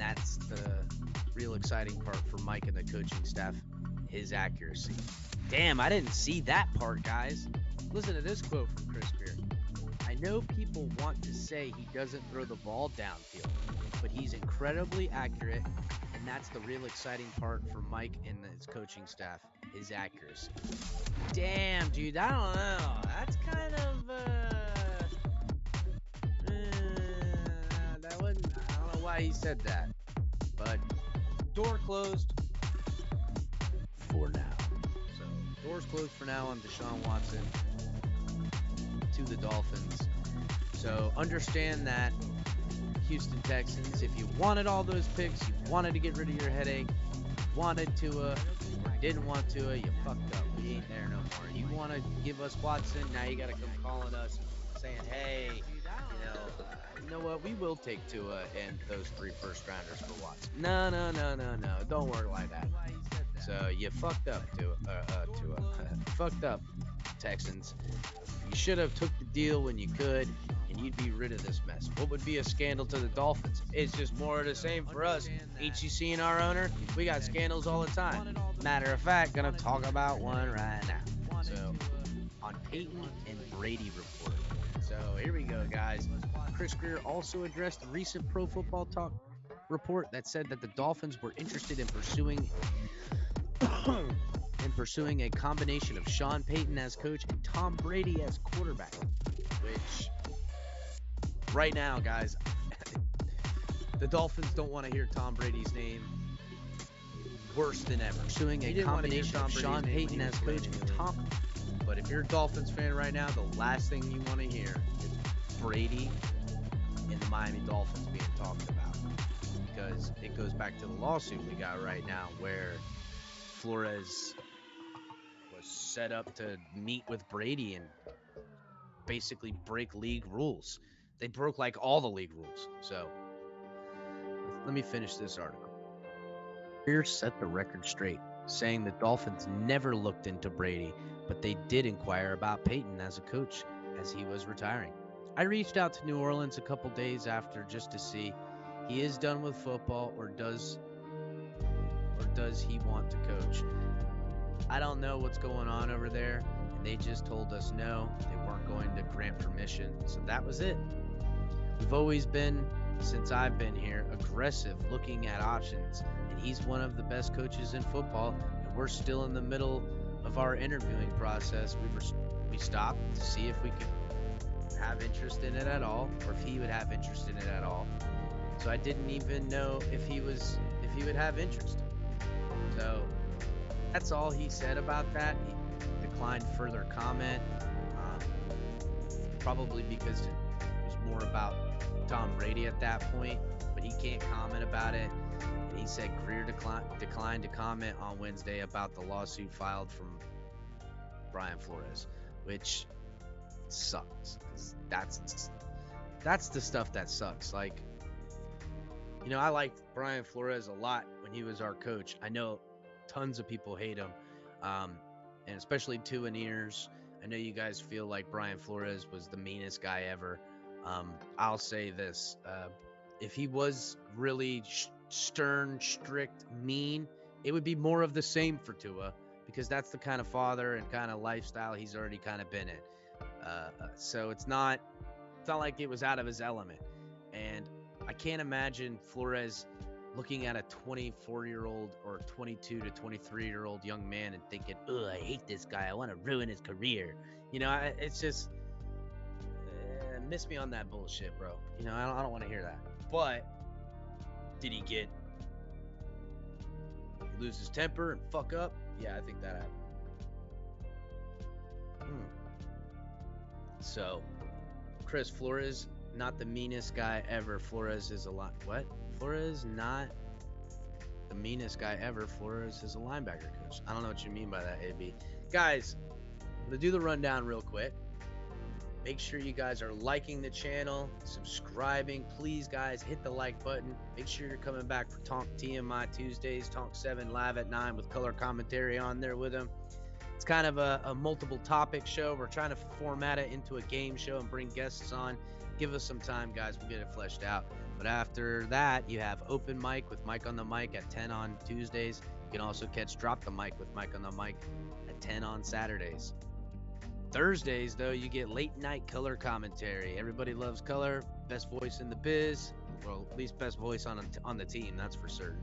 that's the real exciting part for Mike and the coaching staff, his accuracy. Damn, I didn't see that part, guys. Listen to this quote from Chris Greer. I know people want to say he doesn't throw the ball downfield, but he's incredibly accurate, and that's the real exciting part for Mike and his coaching staff, his accuracy. Damn, dude, I don't know. That's kind of, that wasn't, I don't know why he said that, but door closed for now. So, doors closed for now on Deshaun Watson to the Dolphins. So, understand that, Houston Texans, if you wanted all those picks, you wanted to get rid of your headache, wanted Tua, didn't want Tua, you fucked up. We ain't there no more. You want to give us Watson, now you got to come calling us saying, hey, you know what, we will take Tua and those 3 first-rounders for Watson. No, don't work like that. So you fucked up, Tua. Fucked up, Texans. You should have took the deal when you could, and you'd be rid of this mess. What would be a scandal to the Dolphins? It's just more of the same for us. Ain't you seeing our owner? We got scandals all the time. Matter of fact, gonna talk about one right now. So, on Peyton and Brady report. So, here we go, guys. Chris Greer also addressed the recent Pro Football Talk report that said that the Dolphins were interested in pursuing a combination of Sean Payton as coach and Tom Brady as quarterback, which right now, guys, the Dolphins don't want to hear Tom Brady's name worse than ever. Pursuing a combination of Sean Payton as coach and Tom. But if you're a Dolphins fan right now, the last thing you want to hear is Brady and the Miami Dolphins being talked about, because it goes back to the lawsuit we got right now where Flores was set up to meet with Brady and basically break league rules. They broke like all the league rules. So let me finish this article. Greer set the record straight, saying the Dolphins never looked into Brady, but they did inquire about Peyton as a coach as he was retiring. I reached out to New Orleans a couple days after just to see he is done with football or does he want to coach. I don't know what's going on over there, and they just told us no, they weren't going to grant permission, so that was it. We've always been, since I've been here, aggressive looking at options, and he's one of the best coaches in football, and we're still in the middle of our interviewing process. We stopped to see if we could have interest in it at all, or if he would have interest in it at all. So I didn't even know if he would have interest. So that's all he said about that. He declined further comment, probably because it was more about Tom Brady at that point, but he can't comment about it. And he said Greer declined to comment on Wednesday about the lawsuit filed from Brian Flores, which sucks. That's the stuff that sucks. Like, you know, I liked Brian Flores a lot when he was our coach. I know tons of people hate him, and especially Tuaneers. I know you guys feel like Brian Flores was the meanest guy ever. I'll say this. If he was really stern, strict, mean, it would be more of the same for Tua, because that's the kind of father and kind of lifestyle he's already kind of been in. So it's not like it was out of his element. And I can't imagine Flores looking at a 24-year-old or 22 to 23-year-old young man and thinking, "Ugh, I hate this guy. I want to ruin his career." You know, it's just miss me on that bullshit, bro. You know, I don't want to hear that. But did he lose his temper and fuck up? Yeah, I think that happened. So, Chris, Flores, not the meanest guy ever. Flores is a lot. What? Flores not the meanest guy ever. Flores is a linebacker coach. I don't know what you mean by that, AB. Guys, I'm going to do the rundown real quick. Make sure you guys are liking the channel, subscribing. Please, guys, hit the like button. Make sure you're coming back for Tonk TMI Tuesdays, Tonk 7 live at 9 with color commentary on there with him. It's kind of a multiple topic show. We're trying to format it into a game show and bring guests on. Give us some time, guys. We'll get it fleshed out. But after that, you have open mic with Mike on the Mic at 10 on Tuesdays. You can also catch Drop the Mic with Mike on the Mic at 10 on Saturdays. Thursdays, though, you get late night color commentary. Everybody loves color. Best voice in the biz. Well, at least best voice on the team, that's for certain.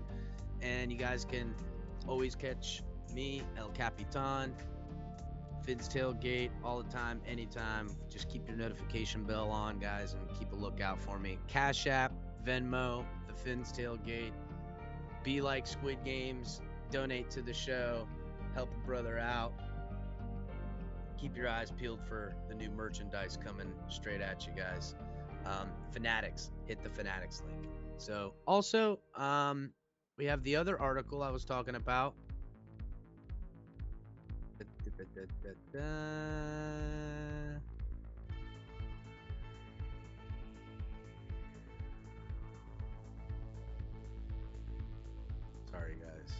And you guys can always catch me, El Capitan, Finn's Tailgate, all the time, anytime. Just keep your notification bell on, guys, and keep a lookout for me. Cash App, Venmo, the Finn's Tailgate. Be like Squid Games. Donate to the show. Help a brother out. Keep your eyes peeled for the new merchandise coming straight at you guys. Fanatics, hit the Fanatics link. So also, we have the other article I was talking about. Sorry, guys.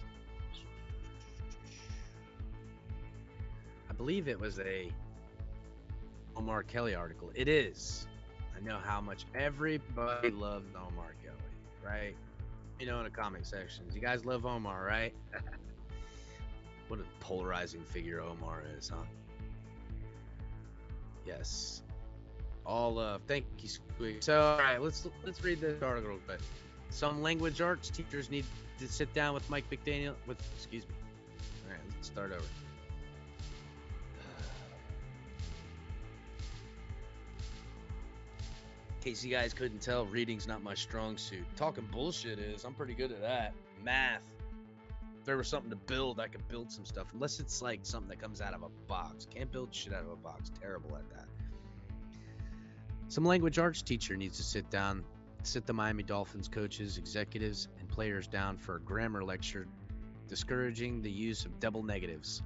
I believe it was a Omar Kelly article. It is. I know how much everybody loves Omar Kelly, right? You know, in the comment sections. You guys love Omar, right? What a polarizing figure Omar is, huh? Yes. All love. Thank you, Squeak. So, all right, let's read this article real quick. Some language arts teachers need to sit down with Mike McDaniel. Excuse me. All right, let's start over. In case you guys couldn't tell, reading's not my strong suit. Talking bullshit is. I'm pretty good at that. Math. If there was something to build, I could build some stuff. Unless it's like something that comes out of a box. Can't build shit out of a box. Terrible at that. Some language arts teacher needs to sit the Miami Dolphins coaches, executives, and players down for a grammar lecture discouraging the use of double negatives.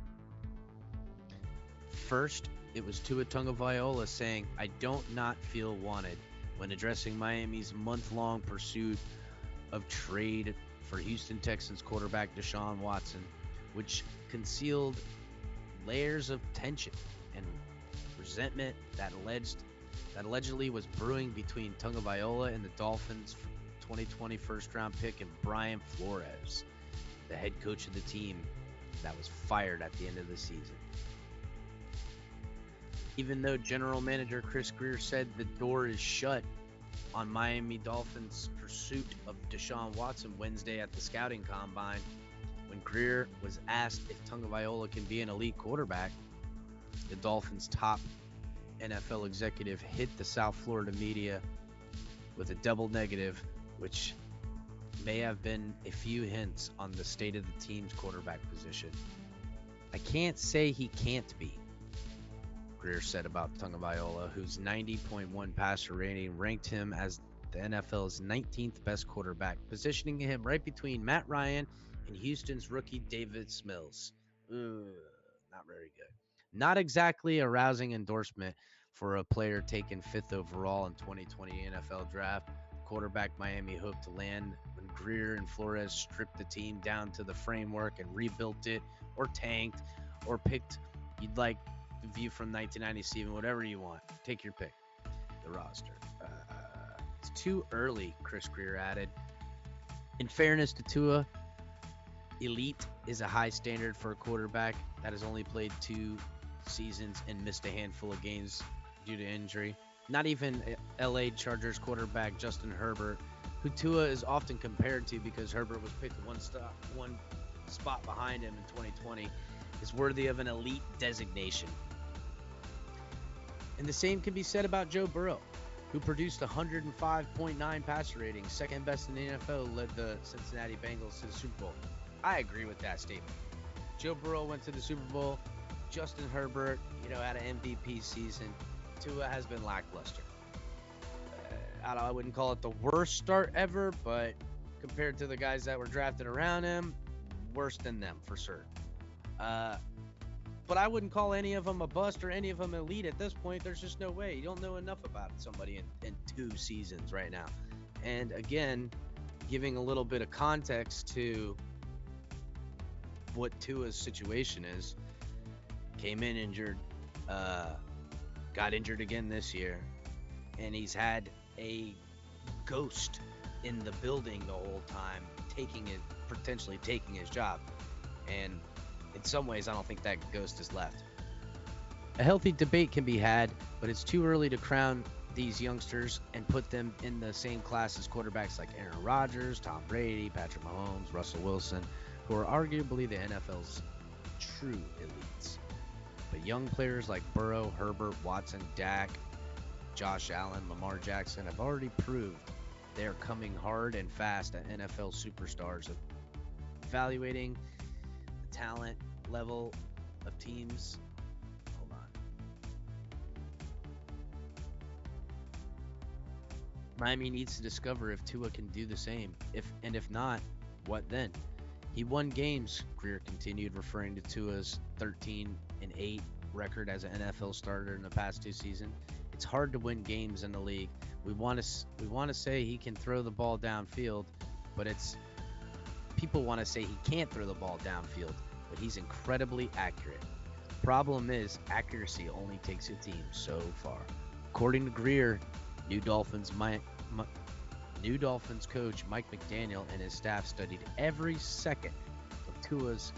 First, it was Tua Tagovailoa saying, "I don't not feel wanted," when addressing Miami's month-long pursuit of trade for Houston Texans quarterback Deshaun Watson, which concealed layers of tension and resentment that allegedly was brewing between Tagovailoa and the Dolphins' 2020 first-round pick and Brian Flores, the head coach of the team that was fired at the end of the season. Even though general manager Chris Grier said the door is shut on Miami Dolphins' pursuit of Deshaun Watson Wednesday at the scouting combine, when Grier was asked if Tagovailoa can be an elite quarterback, the Dolphins' top NFL executive hit the South Florida media with a double negative, which may have been a few hints on the state of the team's quarterback position. "I can't say he can't be," Grier said about Tagovailoa, whose 90.1 passer rating ranked him as the NFL's 19th best quarterback, positioning him right between Matt Ryan and Houston's rookie David Mills. Not very good. Not exactly a rousing endorsement for a player taken 5th overall in 2020 NFL draft. Quarterback Miami hoped to land when Grier and Flores stripped the team down to the framework and rebuilt it, or tanked, or picked. You'd like the view from 1997, whatever you want. Take your pick. The roster. It's too early, Chris Grier added. In fairness to Tua, elite is a high standard for a quarterback that has only played 2 seasons and missed a handful of games due to injury. Not even LA Chargers quarterback Justin Herbert, who Tua is often compared to because Herbert was picked one spot behind him in 2020, is worthy of an elite designation. And the same can be said about Joe Burrow, who produced 105.9 passer rating, second best in the NFL, led the Cincinnati Bengals to the Super Bowl. I agree with that statement. Joe Burrow went to the Super Bowl. Justin Herbert, had an MVP season. Tua has been lackluster. I wouldn't call it the worst start ever, but compared to the guys that were drafted around him, worse than them for certain. But I wouldn't call any of them a bust or any of them elite at this point. There's just no way. You don't know enough about somebody in 2 seasons right now. And again, giving a little bit of context to what Tua's situation is, came in injured, got injured again this year, and he's had a ghost in the building the whole time, potentially taking his job. And in some ways, I don't think that ghost is left. A healthy debate can be had, but it's too early to crown these youngsters and put them in the same class as quarterbacks like Aaron Rodgers, Tom Brady, Patrick Mahomes, Russell Wilson, who are arguably the NFL's true elites. But young players like Burrow, Herbert, Watson, Dak, Josh Allen, Lamar Jackson have already proved they are coming hard and fast at NFL superstars. Evaluating the talent level of teams. Hold on. Miami needs to discover if Tua can do the same. If not, what then? He won games, Greer continued, referring to Tua's 13-8 record as an NFL starter in the past 2 seasons. It's hard to win games in the league. We want to say he can throw the ball downfield, but people want to say he can't throw the ball downfield, but he's incredibly accurate. The problem is accuracy only takes a team so far. According to Greer, New Dolphins coach Mike McDaniel and his staff studied every second of Tua's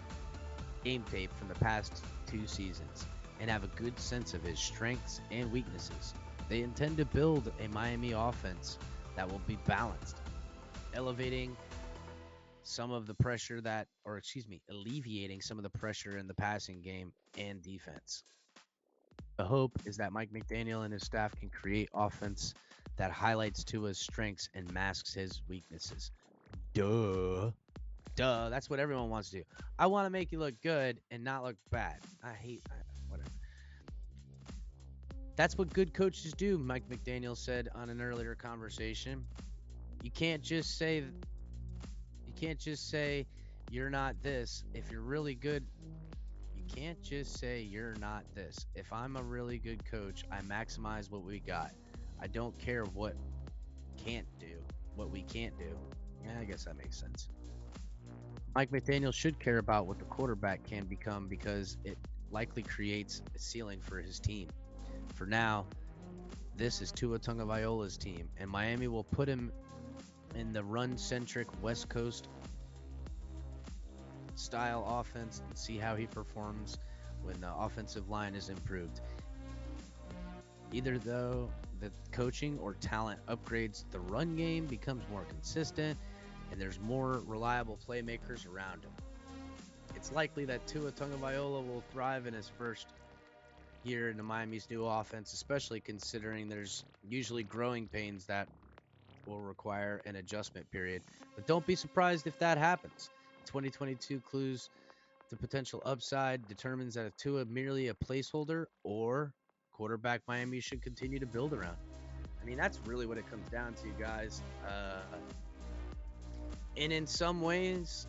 game tape from the past 2 seasons and have a good sense of his strengths and weaknesses. They intend to build a Miami offense that will be balanced, alleviating some of the pressure in the passing game and defense. The hope is that Mike McDaniel and his staff can create offense that highlights Tua's strengths and masks his weaknesses. Duh. That's what everyone wants to do. I want to make you look good and not look bad. Whatever. That's what good coaches do, Mike McDaniel said on an earlier conversation. You can't just say you're not this. If you're really good, you can't just say you're not this. If I'm a really good coach, I maximize what we got. I don't care what we can't do. Yeah, I guess that makes sense. Mike McDaniel should care about what the quarterback can become because it likely creates a ceiling for his team. For now, this is Tua Tagovailoa's team, and Miami will put him in the run-centric West Coast style offense and see how he performs when the offensive line is improved. Either though the coaching or talent upgrades, the run game becomes more consistent and there's more reliable playmakers around him. It's likely that Tua Tagovailoa will thrive in his first year in the Miami's new offense, especially considering there's usually growing pains that will require an adjustment period. But don't be surprised if that happens. 2022 clues the potential upside determines that if Tua merely a placeholder or quarterback Miami should continue to build around. I mean, that's really what it comes down to, guys. And in some ways,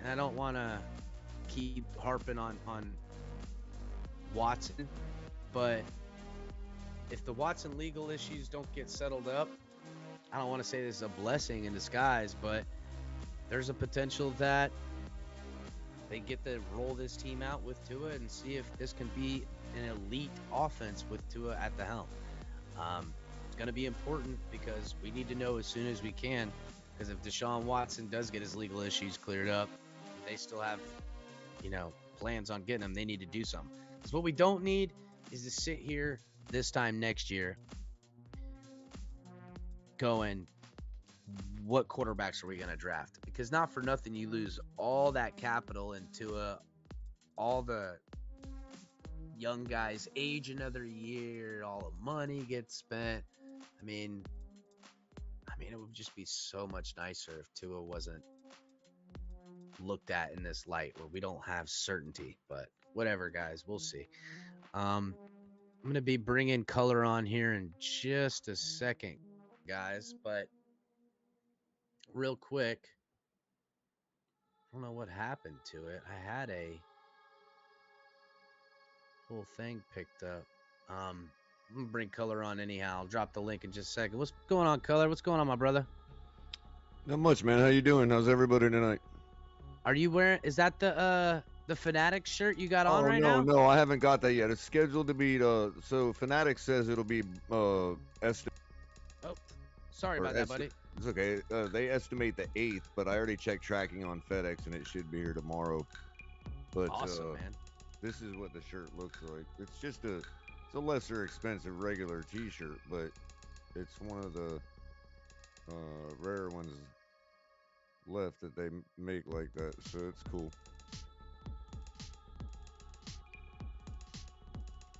and I don't want to keep harping on Watson, but if the Watson legal issues don't get settled up, I don't want to say this is a blessing in disguise, but there's a potential that they get to roll this team out with Tua and see if this can be an elite offense with Tua at the helm. It's going to be important because we need to know as soon as we can, because if Deshaun Watson does get his legal issues cleared up, they still have, plans on getting him. They need to do something. Because what we don't need is to sit here this time next year going, what quarterbacks are we going to draft? Because not for nothing, you lose all that capital into all the young guys age another year, all the money gets spent. I mean, it would just be so much nicer if Tua wasn't looked at in this light where we don't have certainty. But whatever, guys, we'll see. I'm going to be bringing color on here in just a second, guys, but real quick, I don't know what happened to it. I had a whole thing picked up. I'm going to bring color on anyhow. I'll drop the link in just a second. What's going on, Color? What's going on, my brother? Not much, man. How you doing? How's everybody tonight? Are you wearing, is that the Fanatics shirt you got on right now? No, I haven't got that yet. It's scheduled to be, so Fanatics says it'll be, Oh, sorry about that, buddy. It's okay. They estimate the 8th, but I already checked tracking on FedEx and it should be here tomorrow. But Awesome, man. this is what the shirt looks like. It's a lesser expensive regular T-shirt, but it's one of the rare ones left that they make like that. So it's cool.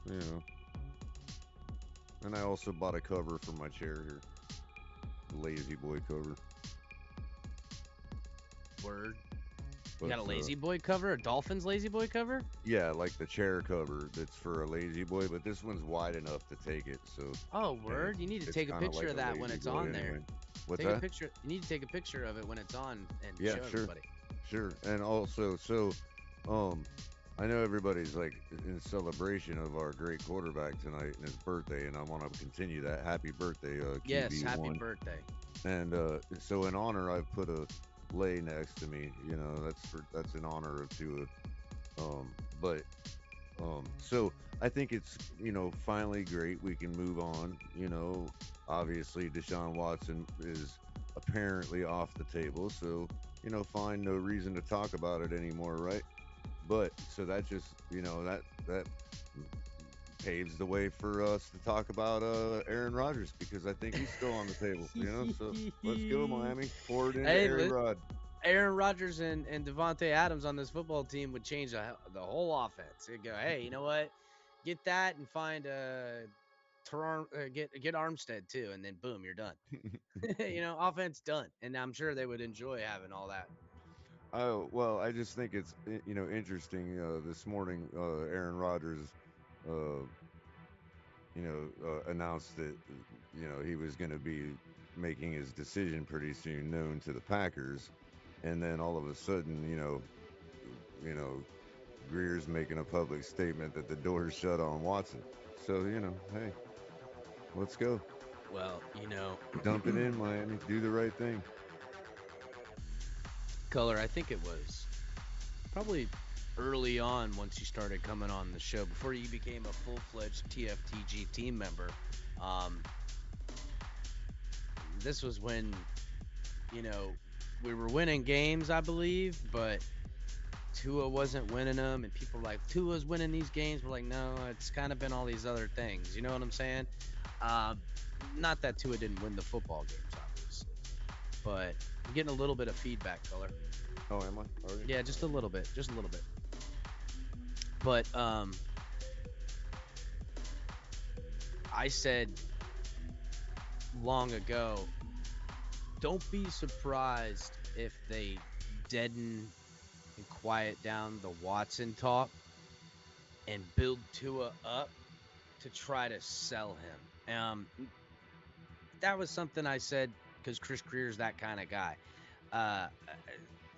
You know. And I also bought a cover for my chair here, Lazy Boy cover. Word. You But got a Lazy Boy cover, a Dolphins Lazy Boy cover? yeah, like the chair cover that's for a Lazy Boy, but this one's wide enough to take it. So Oh, and word. You need to it's take a kind of picture like of a that when Lazy it's Boy on there. anyway. What's Take a that? picture. You need to take a picture of it when it's on and Yeah, show sure, everybody. sure. And also, um, I know everybody's like in celebration of our great quarterback tonight and his birthday, and I want to continue that. Happy birthday, Yes, happy QB1. birthday. And so in honor, I've put a lay next to me. You know, that's in honor of Tua. But so I think it's finally great. We can move on. Obviously Deshaun Watson is apparently off the table, so fine, no reason to talk about it anymore, right? But so that just that paves the way for us to talk about Aaron Rodgers because I think he's still on the table. So let's go Miami. Pour it into Hey, Aaron Rod. Aaron Rodgers and Devontae Adams on this football team would change the whole offense. It'd go, hey, you know what? Get that and find get Armstead too, and then boom, you're done. Offense done. And I'm sure they would enjoy having all that. Oh well, I just think it's interesting. This morning, Aaron Rodgers, uh, announced that he was going to be making his decision pretty soon known to the Packers, and then all of a sudden, you know, Greer's making a public statement that the door's shut on Watson. So hey, let's go, Well, dump it in Miami, do the right thing. Color, I think it was probably early on once you started coming on the show before you became a full-fledged TFTG team member. Um, this was when you know we were winning games, I believe, but Tua wasn't winning them, and people were like, Tua's winning these games. We're like, no, it's kind of been all these other things. You know what I'm saying? Um, Not that Tua didn't win the football games, obviously, but I'm getting a little bit of feedback, Color. Oh, am I already? Yeah, just a little bit, just a little bit. But I said long ago, don't be surprised if they deaden and quiet down the Watson talk and build Tua up to try to sell him. That was something I said because Chris Greer's that kind of guy. Uh,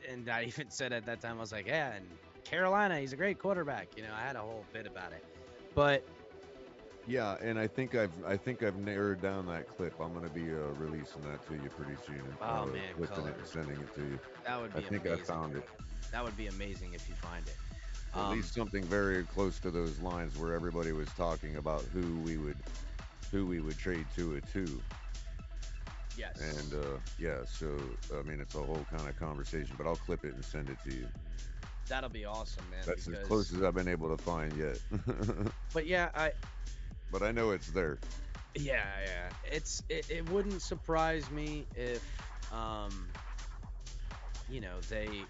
and I even said at that time, I was like, yeah, and Carolina, he's a great quarterback. I had a whole bit about it. But Yeah, and I think I've narrowed down that clip. I'm gonna be releasing that to you pretty soon, oh man, clipping it Color, and sending it to you. that would I be think I amazing. found it. That would be amazing if you find it. At Um, least something very close to those lines where everybody was talking about who we would trade to it to. And yes, yeah, so I mean it's a whole kind of conversation, but I'll clip it and send it to you. that'll be awesome, man. That's as close Because, as I've been able to find yet. but yeah, But I know it's there. yeah, it wouldn't surprise me if they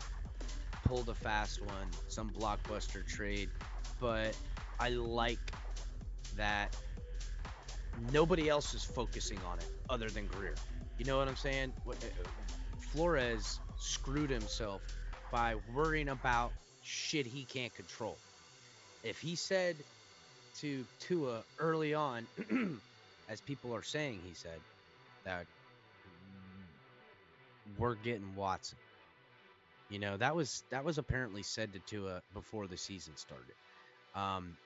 pulled a fast one, some blockbuster trade, but I like that nobody else is focusing on it other than Greer. You know what I'm saying? Flores screwed himself by worrying about shit he can't control. If he said to Tua early on, as people are saying, he said that we're getting Watson. That was apparently said to Tua before the season started. Um,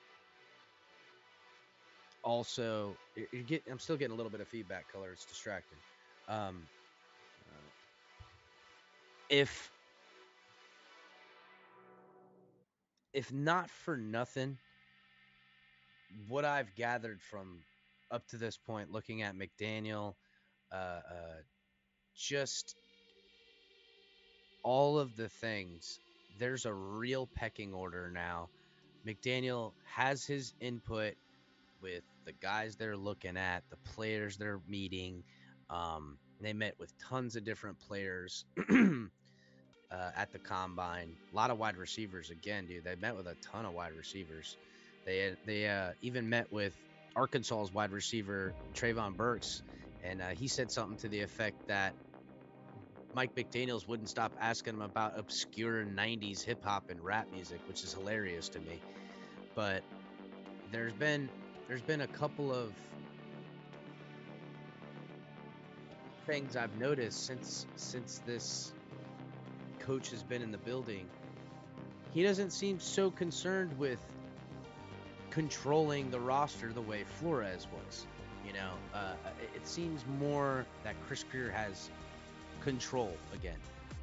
Also, I'm still getting a little bit of feedback. Color, it's distracting. Um, if not for nothing, what I've gathered from up to this point, looking at McDaniel, uh, uh, just all of the things. There's a real pecking order now. McDaniel has his input with the guys they're looking at, the players they're meeting. They met with tons of different players at the combine. A lot of wide receivers again, dude. They met with a ton of wide receivers. They even met with Arkansas's wide receiver Trayvon Burks, and he said something to the effect that Mike McDaniels wouldn't stop asking him about obscure '90s hip hop and rap music, which is hilarious to me. But there's been a couple of things I've noticed since this coach has been in the building. He doesn't seem so concerned with controlling the roster the way Flores was. You know, it seems more that Chris Greer has control again.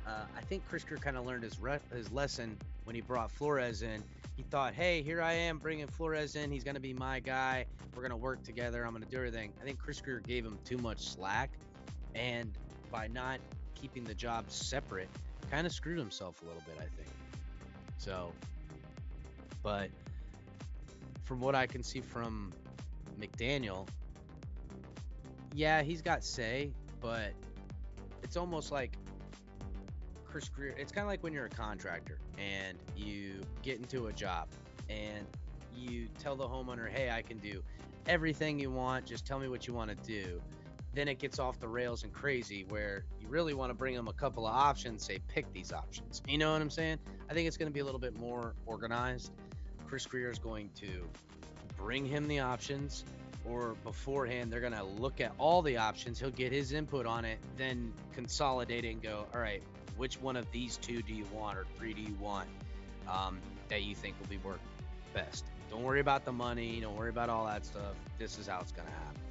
I think Chris Greer kind of learned his lesson when he brought Flores in. He thought, hey, here I am bringing Flores in. He's going to be my guy. We're going to work together. I'm going to do everything. I think Chris Greer gave him too much slack. And by not keeping the jobs separate, kind of screwed himself a little bit, I think. So, but from what I can see from McDaniel, yeah, he's got say, but it's almost like Chris Greer. It's kind of like when you're a contractor and you get into a job and you tell the homeowner, hey, I can do everything you want. Just tell me what you want to do. Then it gets off the rails and crazy where you really want to bring them a couple of options, say, pick these options. You know what I'm saying? I think it's going to be a little bit more organized. Chris Greer is going to bring him the options, or beforehand, they're going to look at all the options. He'll get his input on it, then consolidate it and go, all right, which one of these two do you want or three do you want that you think will be work best? Don't worry about the money. Don't worry about all that stuff. This is how it's going to happen.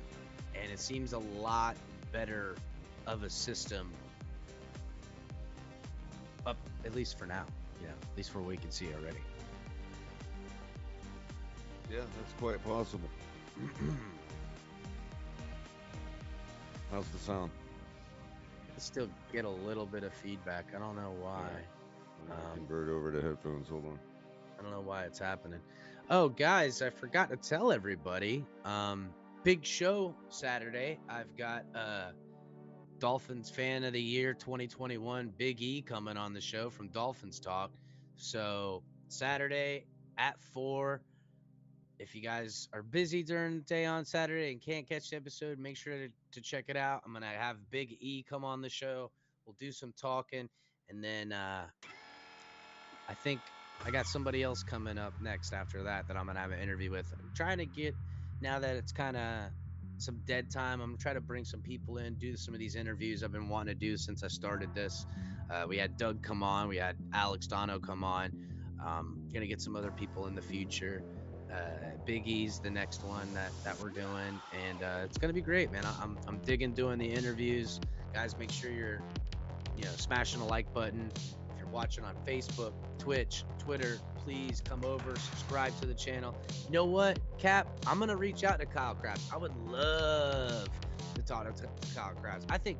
And it seems a lot better of a system, up at least for now. At least for what we can see already. Yeah, that's quite possible. How's the sound? I still get a little bit of feedback. I don't know why. Convert over to headphones. Hold on. I don't know why it's happening. Oh, guys, I forgot to tell everybody. Big show Saturday. I've got Dolphins Fan of the Year 2021 Big E coming on the show from Dolphins Talk. So Saturday at 4. If you guys are busy during the day on Saturday and can't catch the episode, make sure to check it out. I'm going to have Big E come on the show. We'll do some talking. And then I think I got somebody else coming up next after that I'm going to have an interview with. I'm trying to get, now that it's kind of some dead time, I'm going to try to bring some people in, do some of these interviews I've been wanting to do since I started this. We had Doug come on. We had Alex Dono come on. Going to get some other people in the future. Big E's the next one that we're doing, and it's gonna be great, man. I'm digging doing the interviews. Guys, make sure you're smashing the like button. If you're watching on Facebook, Twitch, Twitter, please come over, subscribe to the channel. You know what, Cap? I'm gonna reach out to Kyle Krabs. I would love to talk to Kyle Krabs. I think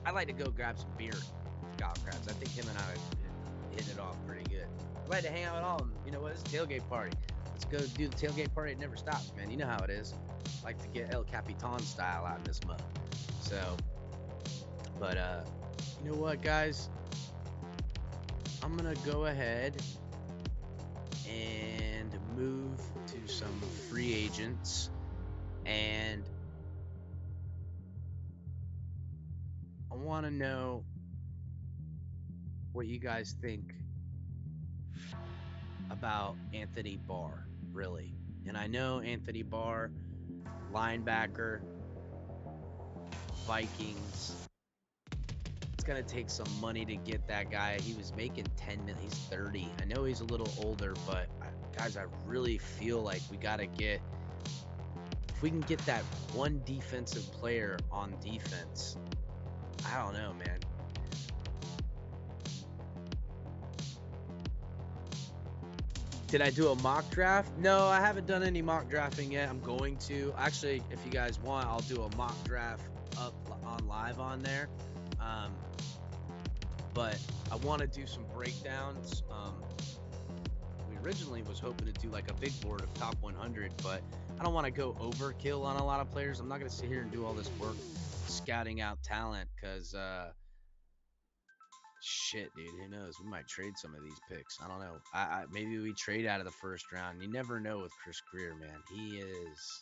I'd like to go grab some beer with Kyle Krabs. I think him and I would hit it off pretty good. I'd like to hang out with all of them. You know what? It's a tailgate party. Let's go do the tailgate party. It never stops, man. You know how it is. Like to get El Capitan style out in this mud. So, but you know what, guys? I'm gonna go ahead and move to some free agents, and I want to know what you guys think about Anthony Barr, really. And I know Anthony Barr, linebacker, Vikings. It's going to take some money to get that guy. He was making 10 million. He's 30. I know he's a little older, but guys, I really feel like we got to get, if we can get that one defensive player on defense, I don't know, man. Did I do a mock draft? No, I haven't done any mock drafting yet. I'm going to. Actually, if you guys want, I'll do a mock draft up on live on there. Um, but I want to do some breakdowns. We originally was hoping to do like a big board of top 100, but I don't want to go overkill on a lot of players. I'm not going to sit here and do all this work scouting out talent because shit, dude, who knows? We might trade some of these picks. I don't know. Maybe we trade out of the first round. You never know with Chris Greer, man. He is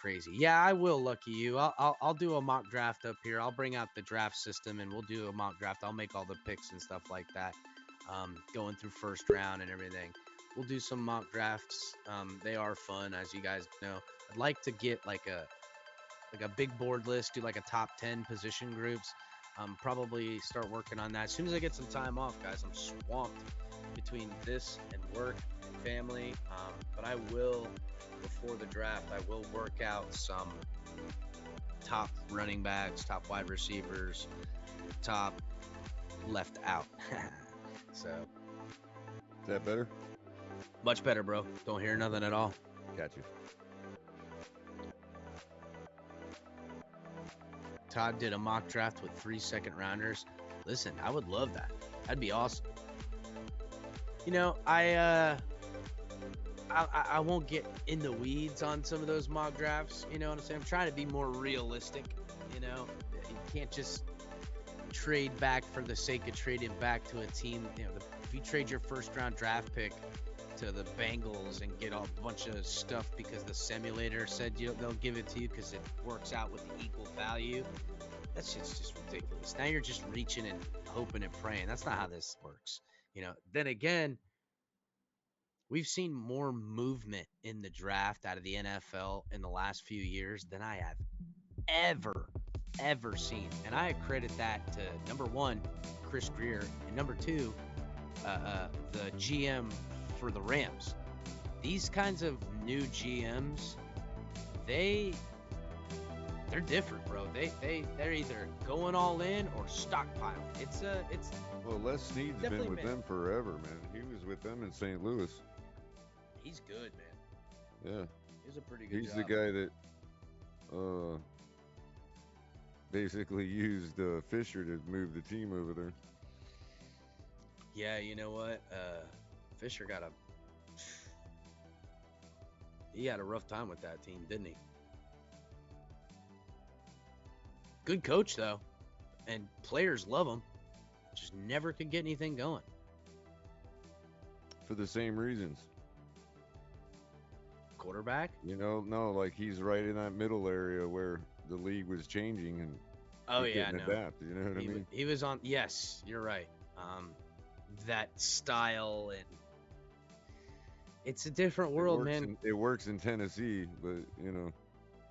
crazy. Yeah, I will. Lucky you. I'll do a mock draft up here. I'll bring out the draft system and we'll do a mock draft. I'll make all the picks and stuff like that. Going through first round and everything. We'll do some mock drafts. They are fun, as you guys know. I'd like to get like a big board list, do like a top 10 position groups. Probably start working on that as soon as I get some time off, guys. I'm swamped between this and work and family. But I will, before the draft, I will work out some top running backs, top wide receivers, top left out. So Is that better? much better, bro. Don't hear nothing at all. Got you. Todd did a mock draft with 3 second rounders. Listen, I would love that. That'd be awesome. You know, I won't get in the weeds on some of those mock drafts. You know what I'm saying? I'm trying to be more realistic. You know, you can't just trade back for the sake of trading back to a team. You know, if you trade your first round draft pick to the Bengals and get a bunch of stuff because the simulator said they'll give it to you because it works out with equal value, that's just ridiculous. Now you're just reaching and hoping and praying. That's not how this works. You know, then again, we've seen more movement in the draft out of the NFL in the last few years than I have ever seen. And I credit that to number one, Chris Greer, and number two, the GM for the Rams. These kinds of new GMs, they're different, bro. They're either going all in or stockpiling. It's Well, Les Snead's been with them forever, man. He was with them in St. Louis. He's good, man. Yeah. He's a pretty good He's job. the guy that basically used Fisher to move the team over there. Yeah, you know what? Fisher he had a rough time with that team, didn't he? Good coach though, and players love him. Just never could get anything going. For the same reasons. Quarterback? You know, no, like he's right in that middle area where the league was changing and he couldn't adapt. You know what I mean? He was on. Yes, you're right. That style, and it's a different world, man. It works in Tennessee, but you know,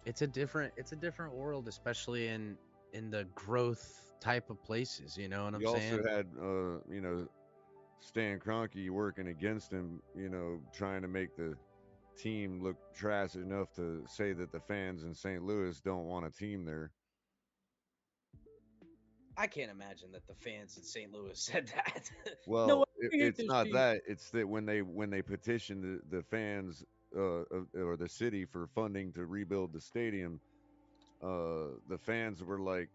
it's a different world, especially in the growth type of places. You know what I'm saying? You also had you know, Stan Kroenke working against him. You know, trying to make the team look trash enough to say that the fans in St. Louis don't want a team there. I can't imagine that the fans in St. Louis said that. Well, No, it's not that. It's that when they petitioned the fans or the city for funding to rebuild the stadium, the fans were like,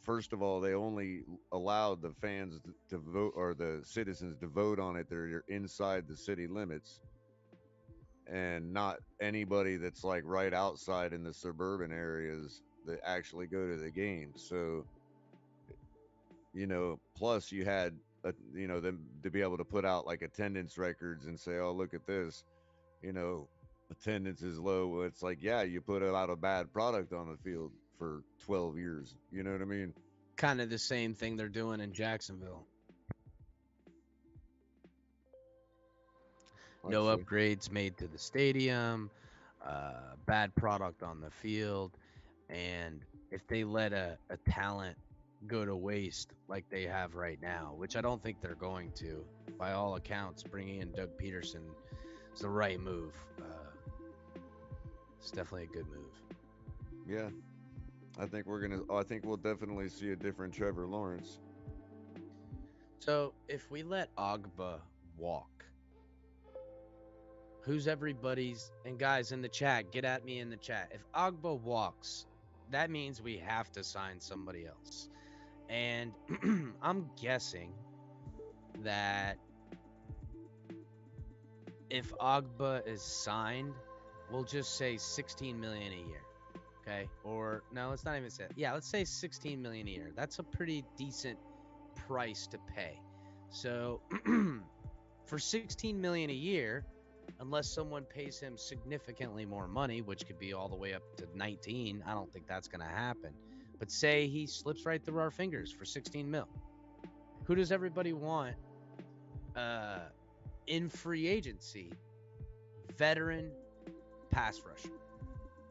first of all, they only allowed the fans to vote, or the citizens to vote on it. They're inside the city limits, and not anybody that's like right outside in the suburban areas that actually go to the games. So, you know, plus you had, you know, them to be able to put out like attendance records and say, oh, look at this, you know, attendance is low. Well, it's like, yeah, you put out a bad product on the field for 12 years. You know what I mean? Kind of the same thing they're doing in Jacksonville. No upgrades made to the stadium, bad product on the field, and if they let a talent go to waste like they have right now, which I don't think they're going to, by all accounts, bringing in Doug Peterson is the right move. It's definitely a good move. Yeah, I think we'll definitely see a different Trevor Lawrence. So if we let Ogba walk, who's everybody's, and guys in the chat, get at me in the chat. If Ogba walks, that means we have to sign somebody else. And I'm guessing that if Ogba is signed, we'll just say 16 million a year. Okay? Or no, let's not even say it. Yeah, let's say 16 million a year. That's a pretty decent price to pay. So for 16 million a year, unless someone pays him significantly more money, which could be all the way up to 19, I don't think that's going to happen. But say he slips right through our fingers for 16 mil. Who does everybody want in free agency? Veteran pass rusher.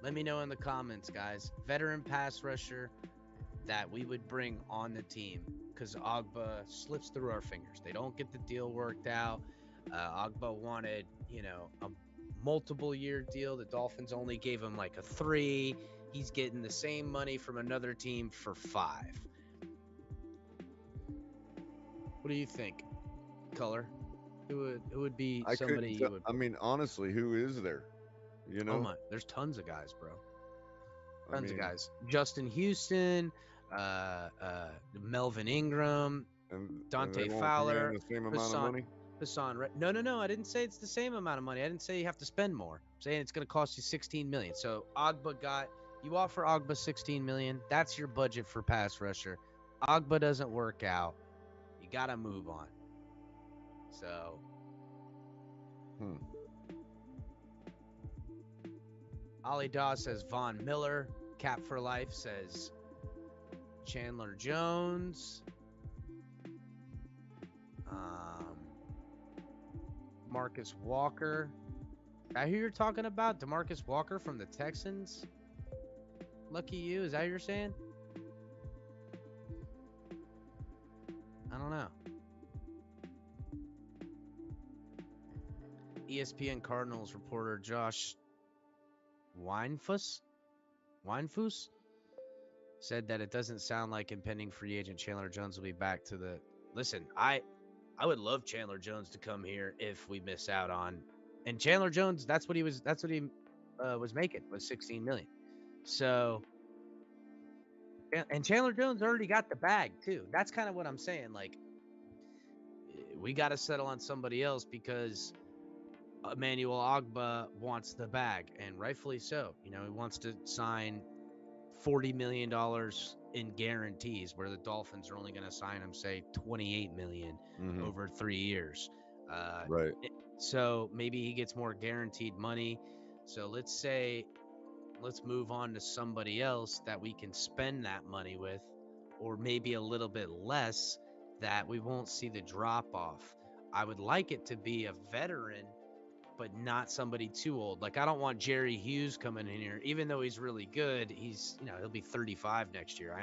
Let me know in the comments, guys. Veteran pass rusher that we would bring on the team because Ogba slips through our fingers. They don't get the deal worked out. Ogba wanted, a multiple year deal. The Dolphins only gave him like a 3. He's getting the same money from another team for 5. What do you think, Color? Who would be I somebody couldn't. you would? I mean, honestly, who is there? Oh my, there's tons of guys, bro. I Tons of mean, guys. Justin Houston, Melvin Ingram, and they Dante won't command Fowler, the same amount of Hassan. money. No. I didn't say it's the same amount of money. I didn't say you have to spend more. I'm saying it's going to cost you 16 million. So you offer Ogba 16 million. That's your budget for pass rusher. Ogba doesn't work out. You got to move on. So. Ollie Dawes says Von Miller. Cap for Life says Chandler Jones. Marcus Walker. I hear you're talking about DeMarcus Walker from the Texans. Lucky you. Is that what you're saying? I don't know. ESPN Cardinals reporter Josh Weinfuss said that it doesn't sound like impending free agent Chandler Jones will be back to the. Listen, I would love Chandler Jones to come here if we miss out on. And Chandler Jones, that's what he was making, was 16 million. So, and Chandler Jones already got the bag too. That's kind of what I'm saying. Like, we got to settle on somebody else because Emmanuel Ogba wants the bag, and rightfully so. He wants to sign $40 million in guarantees, where the Dolphins are only going to sign him, say, $28 million over 3 years. Right. So maybe he gets more guaranteed money. So let's move on to somebody else that we can spend that money with, or maybe a little bit less, that we won't see the drop off. I would like it to be a veteran, but not somebody too old. Like, I don't want Jerry Hughes coming in here, even though he's really good. He's, he'll be 35 next year.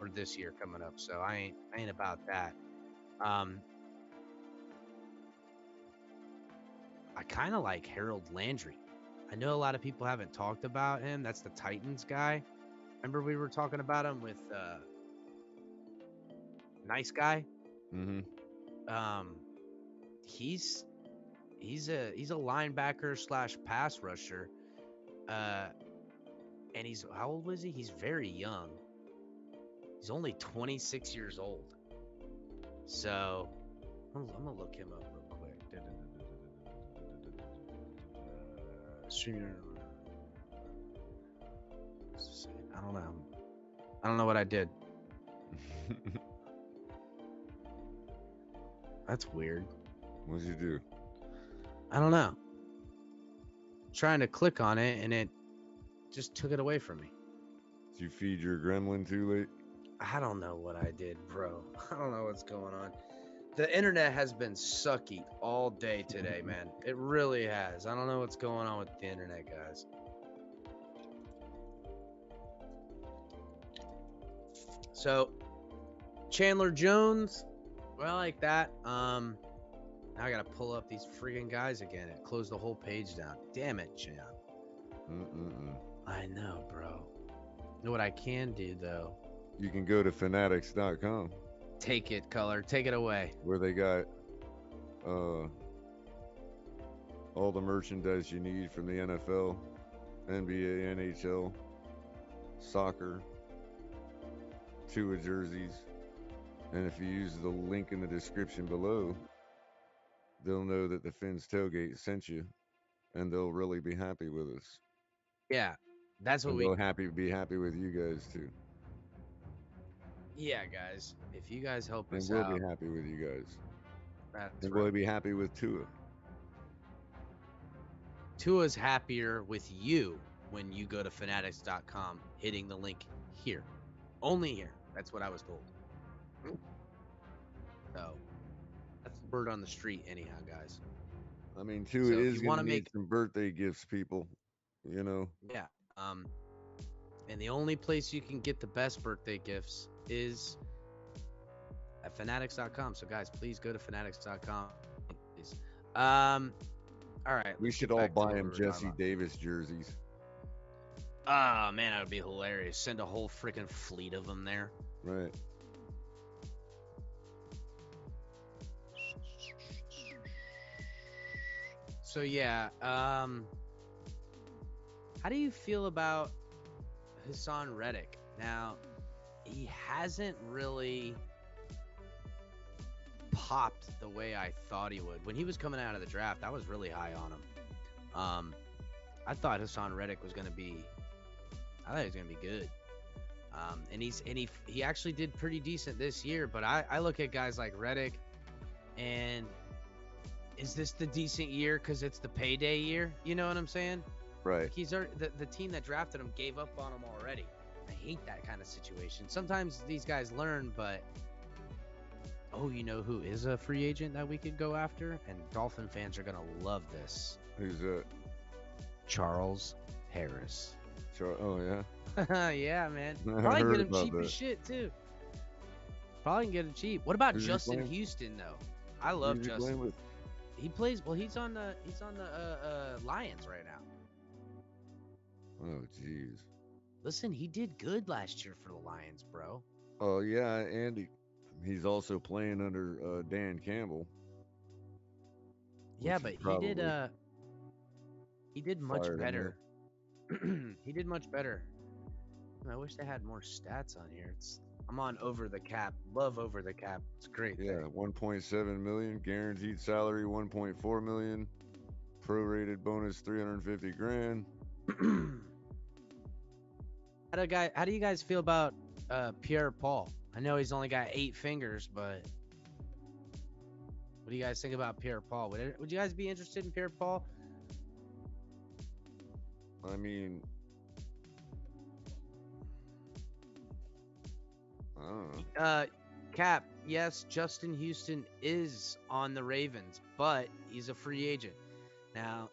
Or this year coming up. So I ain't about that. I kind of like Harold Landry. I know a lot of people haven't talked about him. That's the Titans guy. Remember we were talking about him with Nice Guy? He's a linebacker / pass rusher. And how old was he? He's very young. He's only 26 years old. So I'm gonna look him up real quick. I don't know what I did. That's weird. What'd you do? I don't know. Trying to click on it and it just took it away from me. Did you feed your gremlin too late? I don't know what I did, bro. I don't know what's going on. The internet has been sucky all day today, man. It really has. I don't know what's going on with the internet, guys. So, Chandler Jones, well, I like that. Now I gotta pull up these freaking guys again. It closed the whole page down. Damn it, Chan. I know, bro. You know what I can do, though? You can go to Fanatics.com. Take it, Color. Take it away. Where they got all the merchandise you need from the NFL, NBA, NHL, soccer, Tua jerseys, And if you use the link in the description below, they'll know that the Finns Tailgate sent you, and they'll really be happy with us. Yeah, that's what And we. they'll be happy with you guys too. Yeah, guys, if you guys help And us we'll be out, happy with you guys. that's And right. we'll be happy with Tua. Tua's happier with you when you go to fanatics.com, hitting the link here. Only here. That's what I was told. So that's the word on the street, anyhow, guys. I mean, Tua So if is you going want to to need make, some birthday gifts, people. You know, yeah, and the only place you can get the best birthday gifts is at fanatics.com. So guys, please go to fanatics.com. Please. All right, we let's should get all back to buy what we him were talking Jesse about. Davis jerseys. Ah, man, that would be hilarious. Send a whole freaking fleet of them there. Right. So yeah, how do you feel about Hassan Reddick? Now, he hasn't really popped the way I thought he would. When he was coming out of the draft, I was really high on him. I thought Hassan Reddick was gonna be. I thought he was gonna be good. And he actually did pretty decent this year. But I look at guys like Reddick, and is this the decent year because it's the payday year? You know what I'm saying? Right. Like he's already, the team that drafted him gave up on him already. I hate that kind of situation. Sometimes these guys learn, but you know who is a free agent that we could go after? And Dolphin fans are gonna love this. Who's that? Charles Harris. Oh, yeah. Yeah, man. I Probably heard get him about cheap that. as shit too. Probably can get him cheap. What about Who's he Justin playing? Houston though? I love Who's he Justin. playing with? He plays well. He's on the Lions right now. Oh, jeez. Listen, he did good last year for the Lions, bro. Oh, yeah, Andy. He's also playing under Dan Campbell. Yeah, which but is probably he did much fired him better. He did much better. I wish they had more stats on here. I'm on Over the Cap. Love Over the Cap. It's a great. Yeah, 1.7 million guaranteed salary, 1.4 million prorated bonus, 350 grand. How do you guys feel about Pierre Paul? I know he's only got 8 fingers, but what do you guys think about Pierre Paul? Would you guys be interested in Pierre Paul? I mean, I don't know. Cap, yes, Justin Houston is on the Ravens, but he's a free agent. Now,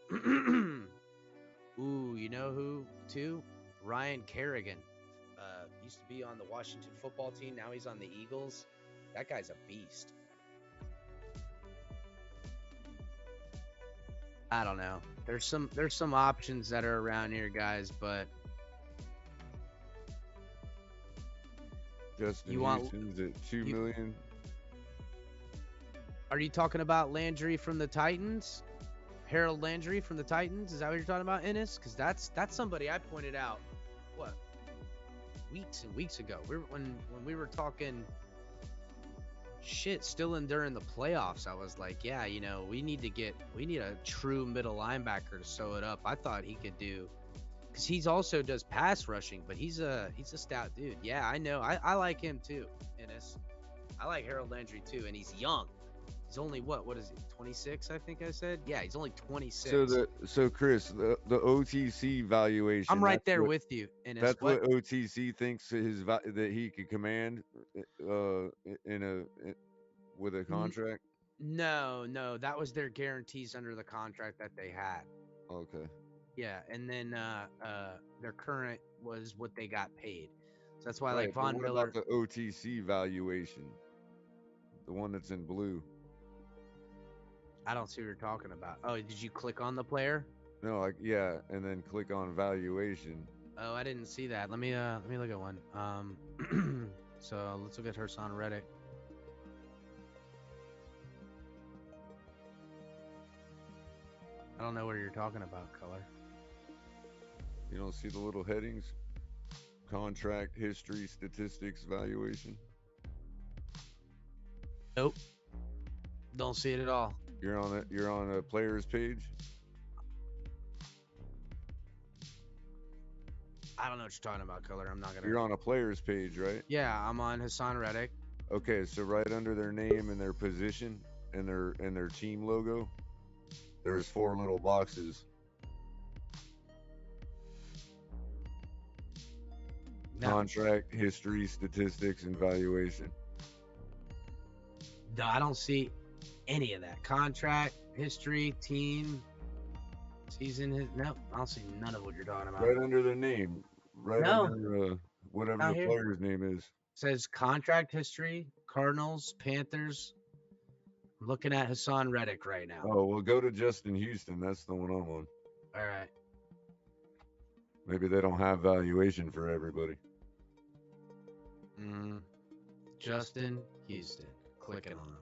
ooh, you know who too? Ryan Kerrigan. Used to be on the Washington football team. Now he's on the Eagles. That guy's a beast. I don't know. There's some options that are around here, guys, but Justin you want- Houston's at 2 million. are you talking about Landry from the Titans? Harold Landry from the Titans? Is that what you're talking about, Ennis? Because that's somebody I pointed out. What? Weeks and weeks ago. When we were talking shit still in during the playoffs, I was like, yeah, you know, we need a true middle linebacker to sew it up. I thought he could do, because he's also does pass rushing, but he's a stout dude. Yeah, I know. I like him too, Ennis. I like Harold Landry too, and he's young. He's only what is he? 26, I think I said. Yeah, he's only 26. So Chris, the OTC valuation. I'm right there with you. And That's what OTC thinks that he could command with a contract. No, that was their guarantees under the contract that they had. Okay. Yeah, and then their current was what they got paid. So that's why, Right, like Von what Miller. about the OTC valuation? The one that's in blue. I don't see what you're talking about. Oh, did you click on the player? No, and then click on valuation. Oh, I didn't see that. Let me look at one. So let's look at Hassan Reddick. I don't know what you're talking about, color. You don't see the little headings? Contract, history, statistics, valuation. Nope. Don't see it at all. You're on a players page. I don't know what you're talking about, Color. I'm not gonna. You're on a players page, right? Yeah, I'm on Hassan Reddick. Okay, so right under their name and their position and their team logo, there's four little boxes. No, Contract, history, statistics, and valuation. no, I don't see any of that. Contract, history, team, season. No, I don't see none of what you're talking about. Right under their name. Right No, under whatever not the here. player's name is. Says contract history, Cardinals, Panthers. I'm looking at Hassan Reddick right now. Oh, well, go to Justin Houston. That's the one I'm on. All right. Maybe they don't have valuation for everybody. Justin Houston. Clicking on him.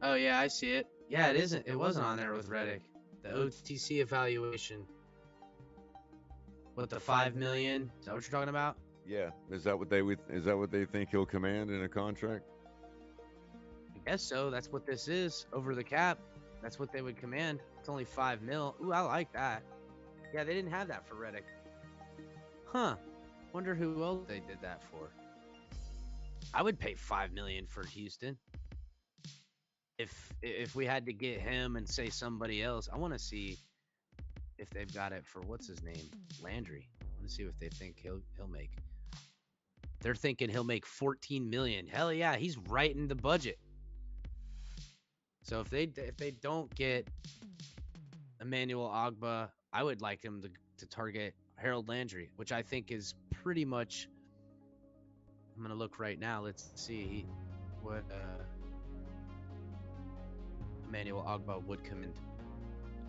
Oh yeah, I see it. Yeah, it isn't. It wasn't on there with Reddick. The OTC evaluation. What, the 5 million? Is that what you're talking about? Yeah, is that what they think he'll command in a contract? I guess so. That's what this is. Over the cap. That's what they would command. It's only 5 mil. Ooh, I like that. Yeah, they didn't have that for Reddick. Huh. Wonder who else they did that for. I would pay 5 million for Houston. If we had to get him and say somebody else, I want to see if they've got it for what's his name, Landry. I want to see what they think he'll make. They're thinking he'll make 14 million. Hell yeah, he's right in the budget. So if they don't get Emmanuel Ogba, I would like him to target Harold Landry, which I think is pretty much. I'm gonna look right now. Let's see what Emmanuel Ogba would come in.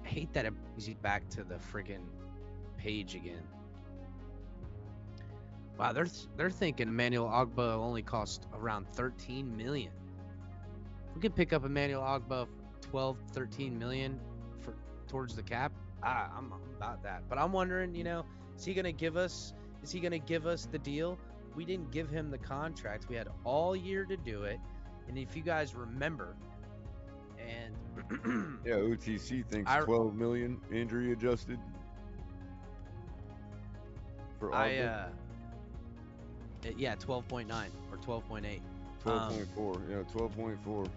I hate that it brings you back to the friggin' page again. Wow, they're thinking Emmanuel Ogba only cost around 13 million. We could pick up Emmanuel Ogba 12, 13 million for towards the cap. I'm about that. But I'm wondering, is he gonna give us the deal? We didn't give him the contract. We had all year to do it. And if you guys remember, and yeah, OTC thinks 12 million injury adjusted for Ogba. Yeah, 12.9 or 12.8. 12.4. Yeah, 12.4. Is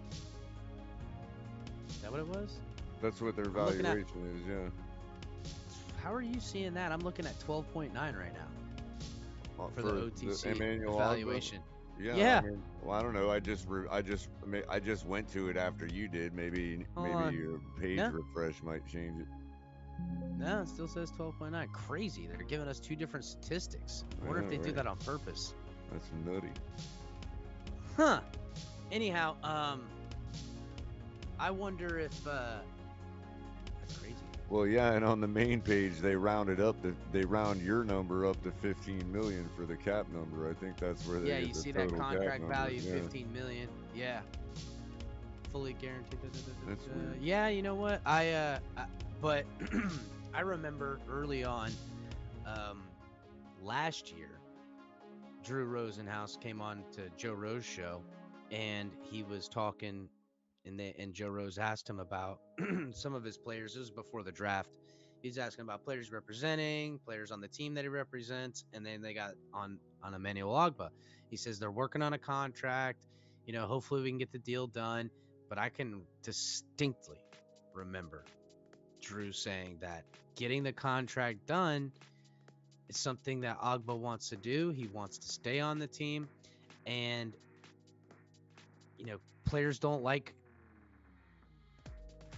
that what it was? That's what their valuation is, yeah. How are you seeing that? I'm looking at 12.9 right now for the OTC evaluation. Yeah. Yeah. I mean, well, I don't know. I just went to it after you did. Maybe your page refresh might change it. No, it still says 12.9. Crazy. They're giving us two different statistics. I wonder if they do that on purpose. That's nutty. Huh. Anyhow, I wonder if that's crazy. Well, yeah, and on the main page they round your number up to 15 million for the cap number. I think that's where they get the you see total that contract cap value, number. 15 million. Yeah. Fully guaranteed. That's weird. Yeah, you know what? But I remember early on, last year, Drew Rosenhaus came on to Joe Rose's show, and he was talking, and Joe Rose asked him about some of his players. This was before the draft. He's asking about players representing, players on the team that he represents, and then they got on Emmanuel Ogba. He says they're working on a contract. Hopefully we can get the deal done. But I can distinctly remember Drew saying that getting the contract done is something that Ogba wants to do. He wants to stay on the team. And, players don't like,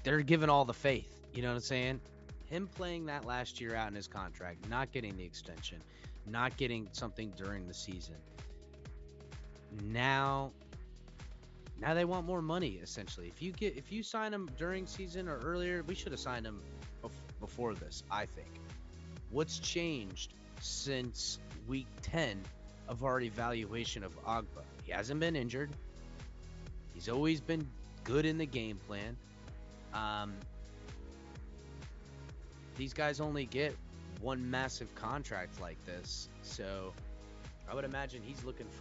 they're given all the faith. You know what I'm saying? Him playing that last year out in his contract, not getting the extension, not getting something during the season. Now they want more money, essentially. If you sign him during season or earlier, we should have signed him before this, I think. What's changed since week 10 of our evaluation of Ogba? He hasn't been injured. He's always been good in the game plan. These guys only get one massive contract like this, so I would imagine he's looking